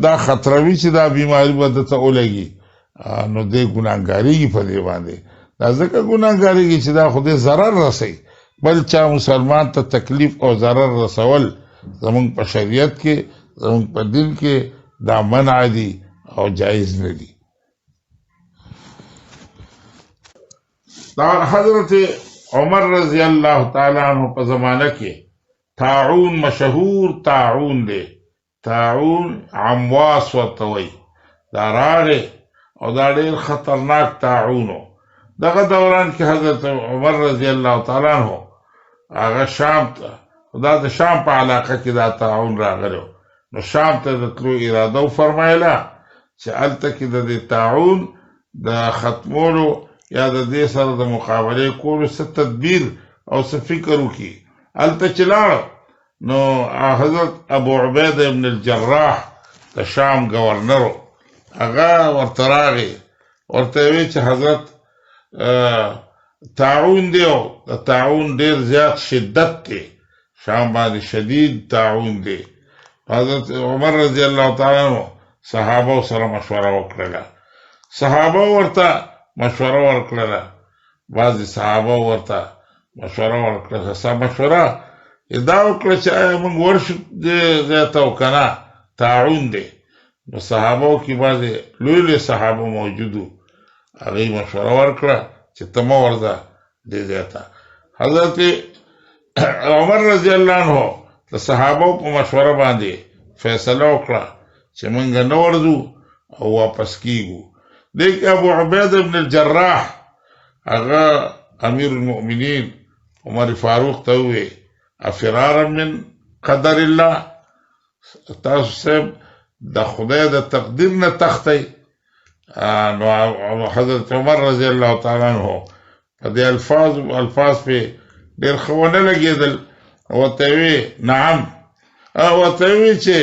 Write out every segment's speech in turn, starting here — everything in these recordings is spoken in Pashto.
دا خطروي چې دا بیماری به دته ولګي، نو دی ګناهګاریږي په دې باندې. دا ځکه ګناهګاریږي چې دا خو دې ضرر رسوي، بل چا مسلمان ته تکلیف او ضرر رسول زمونږ په شریعت کې، زمونږ په دین کې دا منع دي او جایز نه دي. دا حضرت عمر رضی اللہ تعالی عنہ په زمانه کې طاعون مشهور طاعون دی، طاعون عمواس ورته وایي، دا راغی او دا ډېر خطرناک طاعون و. دغه دوران کې حضرت عمر رضی الله تعالی عنہ هغه شام ته، دا د شام په علاقه کې دا طاعون راغلی و، نو شام ته د تلو اراده وفرمایله چې هلته کې د دې طاعون د ختمولو یا د دې سره د مقابلې کولو څه تدبیر او څه فکر وکړي. هلته چې لاړ نو حضرت ابو عبیده ابن الجراح د شام گورنر و، هغه ورته راغی، ورته یې ویل چې حضرت طاعون دی او د طاعون ډېر زیات شدت دی، شام باندې شدید طاعون دی. حضرت عمر رضی الله تعالی عنہ صحابه سره مشوره وکړله، صحابه ورته مشوره ورکړله، بعضې صحابه ورته مشوره ورکړله، مشوره یې دا وکړه چې آیا موږ ورشو دې ځای ته او که نه طاعون دی. نو صحابو کې بعضې لوی لوی صحابه موجود وو، هغوی مشوره ورکړه چې ته مه ورځه دې ځای ته. حضرت عمر رضی الله عنه د صحابو په مشوره باندې فیصله وکړه چې موږ نه ورځو او واپس کیږو. دې کې ابو عبیده ابن الجراح هغه امیر المؤمنین عمر فاروق ته وویل افرارا من قدر الله، تاسو صاحب د خدای د تقدیر نه تښتئ. نو حضرت عمر رضی الله تعالی عنہ په دې الفاظ پې ډېر ښه ونه لګېدل، ورته یې ویل نعم، ورته یې ویل چې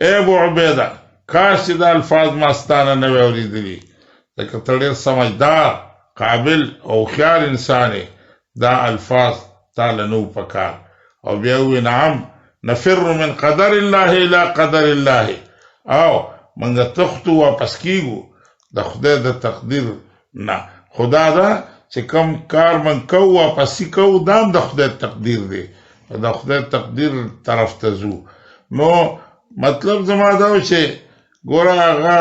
ای ابو عبیده کاش چې دا الفاظ ما ستا نه نه وی اورېدلي، ځکه ته ډېر سمجدار قابل او هوښیار انسان یې، دا الفاظ تا له نه وو پکار. او بیا وی نعم نفر من قدر الله الى قدر الله، او منګه تختو واپس کیږو د خدای د تقدیر نه. خدا دا چې کم کار من کو واپسی کو دام د خدای تقدیر دی، د خدای تقدیر طرف ته ځو. نو مطلب زما دا و چې ګوره هغه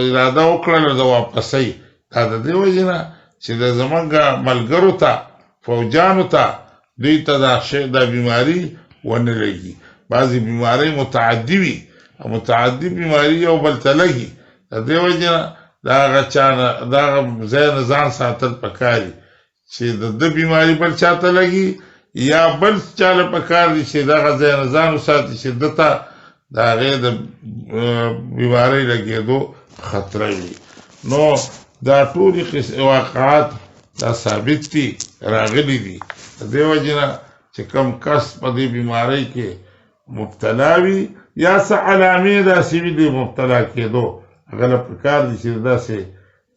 اراده وکړله د واپسۍ، دا د دې وجې نه چې د زمونږ ملګرو ته فوجانو ته دوی ته دا بیماري ونه لګي. بعضې بیمارۍ متعدي وي، متعدي بیماري یو بل ته لګي، د دې وجې نه د هغه چا نه د هغه ځای نه ځان ساتل پکار دي چې د ده بیماري بل چا ته لګي، یا بل چا له پکار دي چې دغه ځای نه ځان وساتي چې ده ته د هغې د بیمارۍ لګېدو خطره وي. نو دا ټولې واقعات دا ثابت دي، راغلي دي. د دې وجې نه چې کوم کس په دې بیمارۍ کې مبتلا وي یا څه علامې داسې وي د مبتلا کېدو، هغه له پکار دي چې داسې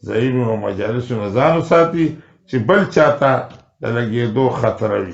ځایونو او مجالسو نه ځان وساتي چې بل چاته د لګېدو خطره وي.